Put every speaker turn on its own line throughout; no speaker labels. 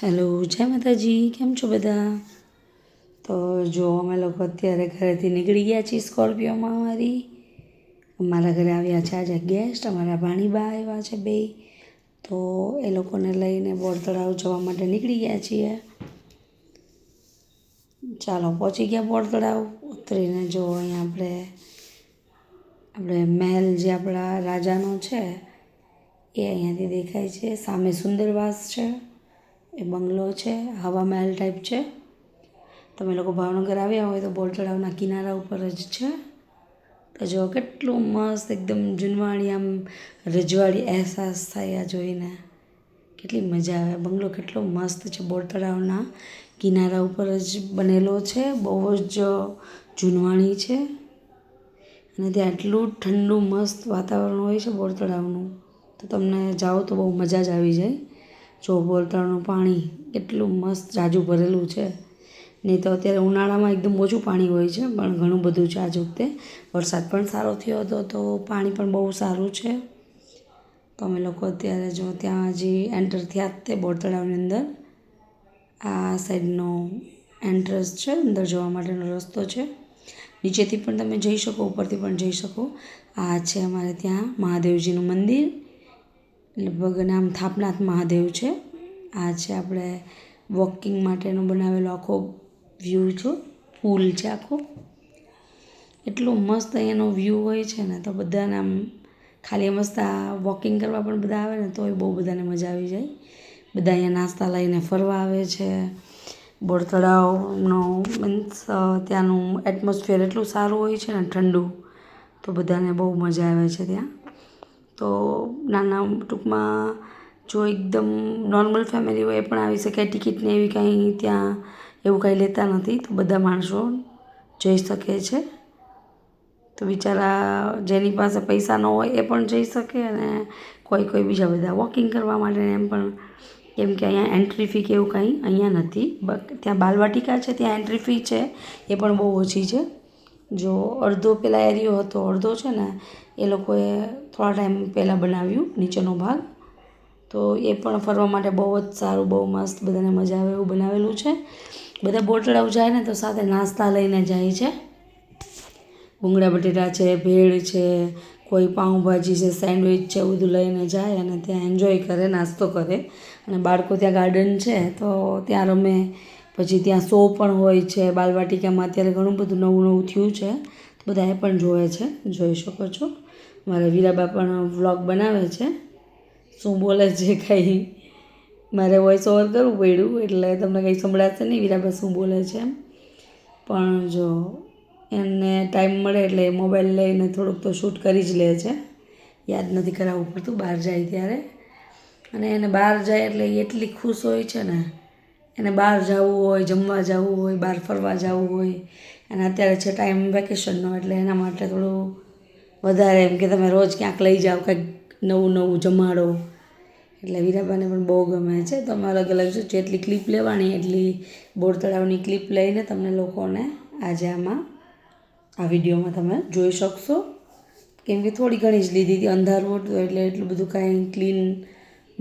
Hello, જય માતાજી. કેમ છો બધા? તો જો અમે લોકો અત્યારે ઘરેથી નીકળી ગયા છીએ સ્કોર્પિયોમાં અમારા ઘરે આવ્યા છે આજે ગેસ્ટ. અમારા ભાણીબા આવ્યા છે બે, તો એ લોકોને લઈને બોર તળાવ જવા માટે નીકળી ગયા છીએ. ચાલો પહોંચી ગયા બોર તળાવ. ઉતરીને જો અહીંયા આપણે મહેલ જે આપણા રાજાનો છે એ અહીંયાથી દેખાય છે. સામે સુંદરવાસ છે, એ બંગલો છે, હવા મહેલ ટાઈપ છે. તમે લોકો ભાવનગર આવ્યા હોય તો બોર તળાવના કિનારા ઉપર જ છે. તો જો કેટલું મસ્ત એકદમ જૂનવાણી આમ રજવાડી અહેસાસ થાય આ જોઈને. કેટલી મજા આવે. બંગલો કેટલો મસ્ત છે, બોર તળાવના કિનારા ઉપર જ બનેલો છે. બહુ જ જૂનવાણી છે અને ત્યાં એટલું ઠંડુ મસ્ત વાતાવરણ હોય છે બોર તળાવનું, તો તમને જાઓ તો બહુ મજા જ આવી જાય. જો બોર તળાવનું પાણી કેટલું મસ્ત જાજુ ભરેલું છે. નહીં તો અત્યારે ઉનાળામાં એકદમ ઓછું પાણી હોય છે, પણ ઘણું બધું છે આજ વખતે. વરસાદ પણ સારો થયો હતો તો પાણી પણ બહુ સારું છે. તો અમે લોકો અત્યારે જો ત્યાં હજી એન્ટર થયા જ તે બોર તળાવની અંદર. આ સાઈડનો એન્ટ્રન્સ છે, અંદર જવા માટેનો રસ્તો છે. નીચેથી પણ તમે જઈ શકો, ઉપરથી પણ જઈ શકો. આ છે અમારે ત્યાં મહાદેવજીનું મંદિર, લગભગ નામ થાપનાથ મહાદેવ છે. આ છે આપણે વોકિંગ માટેનો બનાવેલો આખો વ્યૂ છે, પુલ છે આખો. એટલો મસ્ત અહીંયાનો વ્યૂ હોય છે ને, તો બધાને આમ ખાલી મસ્ત આ વોકિંગ કરવા પણ બધા આવે ને તો એ બહુ બધાને મજા આવી જાય. બધા અહીંયા નાસ્તા લઈને ફરવા આવે છે. બોર તળાવનો મીન્સ ત્યાંનું એટમોસ્ફિયર એટલું સારું હોય છે ને, ઠંડુ, તો બધાને બહુ મજા આવે છે ત્યાં. તો નાના ટૂંકમાં જો એકદમ નોર્મલ ફેમિલી હોય એ પણ આવી શકે. ટિકિટને એવી કાંઈ ત્યાં એવું કાંઈ લેતા નથી, તો બધા માણસો જઈ શકે છે. તો બિચારા જેની પાસે પૈસા ન હોય એ પણ જઈ શકે, અને કોઈ બીજા બધા વોકિંગ કરવા માટે એમ પણ. કેમ કે અહીંયા એન્ટ્રી ફી કે એવું કાંઈ અહીંયા નથી. ત્યાં બાલવાટિકા છે, ત્યાં એન્ટ્રી ફી છે, એ પણ બહુ ઓછી છે. જો અડધો પેલા એરિયો હતો, અડધો છે ને એ લોકોએ થોડા ટાઈમ પહેલાં બનાવ્યું નીચેનો ભાગ, તો એ પણ ફરવા માટે બહુ જ સારું, બહુ મસ્ત, બધાને મજા આવે એવું બનાવેલું છે. બધા બોર તળાવ જાય ને તો સાથે નાસ્તા લઈને જાય છે. ભૂંગળા બટેટા છે, ભેળ છે, કોઈ પાઉંભાજી છે, સેન્ડવિચ છે, બધું લઈને જાય અને ત્યાં એન્જોય કરે, નાસ્તો કરે. અને બાળકો ત્યાં ગાર્ડન છે તો ત્યાં રમે. પછી ત્યાં શો પણ હોય છે બાલવાટિકામાં. અત્યારે ઘણું બધું નવું નવું થયું છે, તો બધા એ પણ જોવે છે, જોઈ શકો છો. મારા વીરાબા પણ વ્લોગ બનાવે છે. શું બોલે છે કાંઈ મારે વોઇસ ઓવર કરવું પડ્યું, એટલે તમને કંઈ સંભળાશે નહીં વીરાબા શું બોલે છે એમ. પણ જો એને ટાઈમ મળે એટલે મોબાઈલ લઈને થોડુંક તો શૂટ કરી જ લે છે. યાદ નથી કરાવવું પડતું બહાર જાય ત્યારે. અને એને બહાર જાય એટલે એ એટલી ખુશ હોય છે ને. એને બહાર જવું હોય, જમવા જવું હોય, બહાર ફરવા જવું હોય. અને અત્યારે છે ટાઈમ વેકેશનનો, એટલે એના માટે થોડું વધારે એમ કે તમે રોજ ક્યાંક લઈ જાઓ, કંઈક નવું નવું જમાડો. એટલે વીરાબાને પણ બહુ ગમે છે. તો અમે અલગ અલગ જેટલી ક્લિપ લેવાની એટલી બોર તળાવની ક્લિપ લઈને તમને લોકોને આજે આ વિડીયોમાં તમે જોઈ શકશો. કેમ કે થોડી ઘણી જ લીધી હતી, અંધારું હતું એટલે એટલું બધું કાંઈ ક્લીન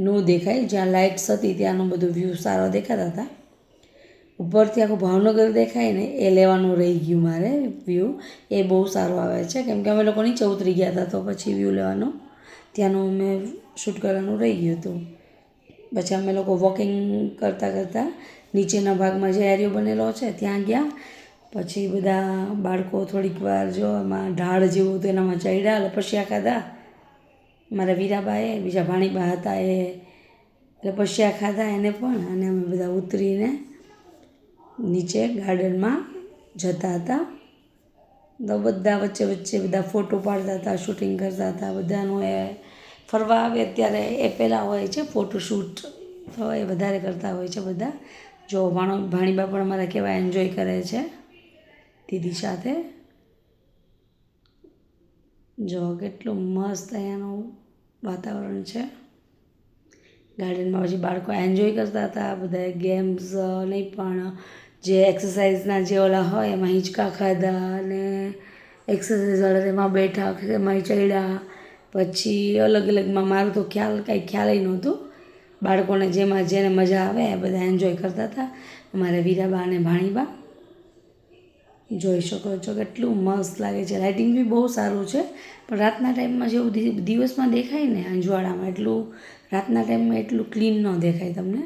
ન દેખાય. જ્યાં લાઇટ્સ હતી ત્યાંનું બધું વ્યૂ સારો દેખાતા હતા. ઉપરથી આખું ભાવનગર દેખાય ને એ લેવાનું રહી ગયું મારે વ્યૂ. એ બહુ સારું આવે છે, કેમ કે અમે લોકો નીચે ઉતરી ગયા હતા તો પછી વ્યૂ લેવાનો ત્યાંનું મેં શૂટ કરવાનું રહી ગયું હતું. પછી અમે લોકો વોકિંગ કરતાં કરતાં નીચેના ભાગમાં જે એરિયો બનેલો છે ત્યાં ગયા. પછી બધા બાળકો થોડીક વાર જો એમાં ઢાળ જેવું હતું એનામાં ચડ્યા, લપસ્યા ખાધા. મારા વીરાબાએ, બીજા ભાણીબા હતા એ લપસ્યા ખાધા એને પણ. અને અમે બધા ઉતરીને નીચે ગાર્ડનમાં જતા હતા. તો બધા વચ્ચે વચ્ચે બધા ફોટો પાડતા હતા, શૂટિંગ કરતા હતા. બધાનું એ ફરવા આવે ત્યારે એ પહેલાં હોય છે ફોટોશૂટ, તો એ વધારે કરતા હોય છે બધા. જો ભાણીબા પણ અમારા કેવા એન્જોય કરે છે દીદી સાથે. જો કેટલું મસ્ત અહીંયાનું વાતાવરણ છે ગાર્ડનમાં. પછી બાળકો એન્જોય કરતા હતા બધા ગેમ્સ, નહીં પણ જે એક્સરસાઇઝના જે ઓલા હોય એમાં હિંચકા ખાધા, અને એક્સરસાઇઝ વાળા એમાં બેઠા, એમાં ચડ્યા. પછી અલગ અલગમાં મારું તો કાંઈ ખ્યાલ નહોતું, બાળકોને જેને મજા આવે એ બધા એન્જોય કરતા હતા. અમારા વીરાબા અને ભાણીબા જોઈ શકો છો કેટલું મસ્ત લાગે છે. લાઇટિંગ બી બહુ સારું છે, પણ રાતના ટાઈમમાં જેવું દિવસમાં દેખાય ને અંજવાળામાં એટલું રાતના ટાઈમમાં એટલું ક્લીન ન દેખાય તમને.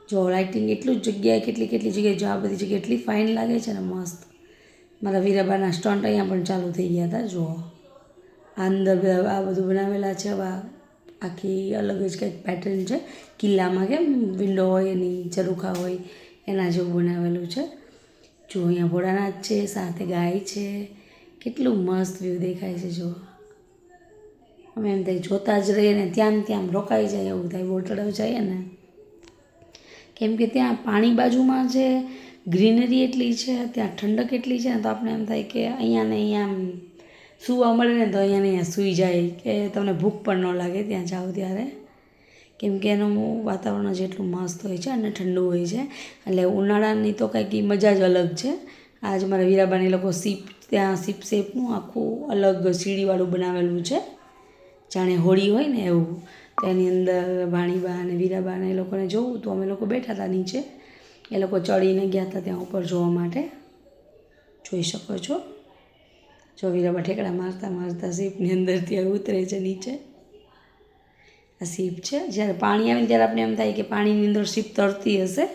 જો લાઇટિંગ એટલું જ જગ્યાએ કેટલી જગ્યાએ જો આ બધી જગ્યાએ એટલી ફાઇન લાગે છે ને મસ્ત. મારા વીરાબાના સ્ટન્ટ અહીંયા પણ ચાલુ થઈ ગયા હતા. જુઓ આ અંદર આ બધું બનાવેલા છે. આવા આખી અલગ જ કંઈક પેટર્ન છે. કિલ્લામાં કેમ વિન્ડો હોય એની ઝરૂખા હોય એના જેવું બનાવેલું છે. જો અહીંયા ભોળાનાથ છે, સાથે ગાય છે. કેટલું મસ્ત વ્યૂ દેખાય છે. જો અમે એમ થાય જોતા જ રહીએ ને ત્યાં રોકાઈ જાય એવું થાય. બોટ તળાવ જઈએ ને કેમ કે ત્યાં પાણી બાજુમાં છે, ગ્રીનરી એટલી છે, ત્યાં ઠંડક એટલી છે ને તો આપણે એમ થાય કે અહીંયા ને અહીંયા આમ સૂવા મળે ને તો અહીંયા ને અહીંયા સૂઈ જાય કે તમને ભૂખ પણ ન લાગે ત્યાં જાઓ ત્યારે. કેમ કે એનું વાતાવરણ જેટલું મસ્ત હોય છે અને ઠંડુ હોય છે. એટલે ઉનાળાની તો કંઈક મજા જ અલગ છે. આજ મારા વીરાબાની લોકો ત્યાં સીપ શેપનું આખું અલગ સીડીવાળું બનાવેલું છે, જાણે હોળી હોય ને એવું. તો એની અંદર ભાણીબા અને વીરાબા અને એ લોકોને જોવું તો અમે લોકો બેઠા હતા નીચે. એ લોકો ચડીને ગયા હતા ત્યાં ઉપર જોવા માટે. જોઈ શકો છો. જો વીરાબા ઠેકડા મારતા સીપની અંદર ત્યાં ઉતરે છે નીચે. આ સીપ છે. જ્યારે પાણી આવે ને ત્યારે આપણે એમ થાય કે પાણીની અંદર સીપ તરતી હશે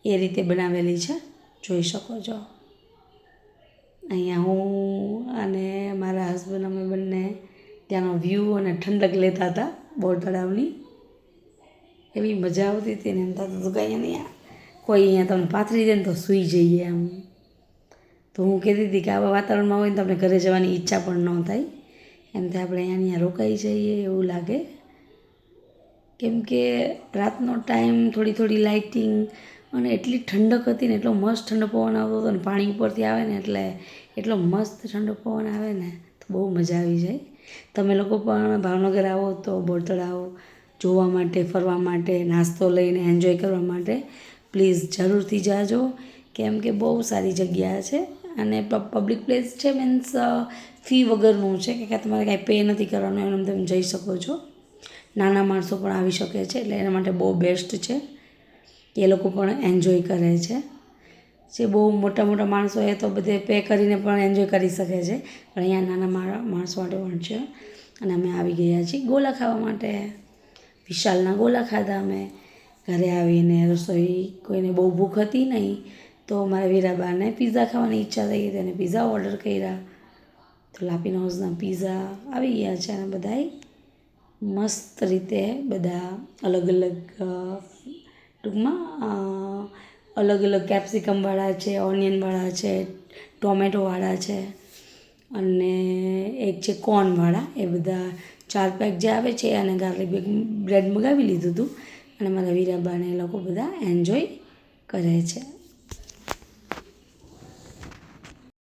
એ રીતે બનાવેલી છે. જોઈ શકો છો. અહીંયા હું અને મારા હસબન્ડ અમે બંને ત્યાંનો વ્યૂ અને ઠંડક લેતા હતા બોર તળાવની. એવી મજા આવતી હતી ને એમ થતું હતું કે અહીંયા કોઈ અહીંયા તમને પાથરી દે ને તો સૂઈ જઈએ એમ. તો હું કહેતી હતી કે આવા વાતાવરણમાં હોય ને તમને ઘરે જવાની ઈચ્છા પણ ન થાય. એમ થાય આપણે અહીંયા રોકાઈ જઈએ એવું લાગે. કેમ કે રાતનો ટાઈમ થોડી લાઇટિંગ અને એટલી ઠંડક હતી ને એટલો મસ્ત ઠંડો પવન આવતો હતો ને પાણી ઉપરથી આવે ને એટલે એટલો મસ્ત ઠંડો પવન આવે ને તો બહુ મજા આવી જાય. તમે લોકો પણ ભાવનગર આવો તો બોર તળાવ જોવા માટે, ફરવા માટે, નાસ્તો લઈને એન્જોય કરવા માટે પ્લીઝ જરૂરથી જાજો. કેમ કે બહુ સારી જગ્યા છે અને પબ્લિક પ્લેસ છે. મીન્સ ફી વગરનું છે કે તમારે કાંઈ પે નથી કરવાનું, એમ તમે જઈ શકો છો. નાના માણસો પણ આવી શકે છે એટલે એના માટે બહુ બેસ્ટ છે. એ લોકો પણ એન્જોય કરે છે. જે બહુ મોટા માણસો એ તો બધે પે કરીને પણ એન્જોય કરી શકે છે, પણ અહીંયા નાના માણસો માટે પણ છે. અને અમે આવી ગયા છીએ ગોલા ખાવા માટે. વિશાલના ગોલા ખાધા અમે. ઘરે આવીને રસોઈ કોઈને બહુ ભૂખ હતી નહીં તો મારા વીરાબાને પીઝા ખાવાની ઈચ્છા થઈ હતી અને પીઝા ઓર્ડર કર્યા. તો લાપીનોઝના પીઝા આવી ગયા છે અને બધાય મસ્ત રીતે બધા અલગ ટૂંકમાં અલગ કેપ્સિકમવાળા છે, ઓનિયનવાળા છે, ટોમેટોવાળા છે અને એક છે કોર્નવાળા. એ બધા 4 પેક જે આવે છે અને ગાર્લિક બ્રેડ મગાવી લીધું હતું અને મારા વીરાબાને એ લોકો બધા એન્જોય કરે છે.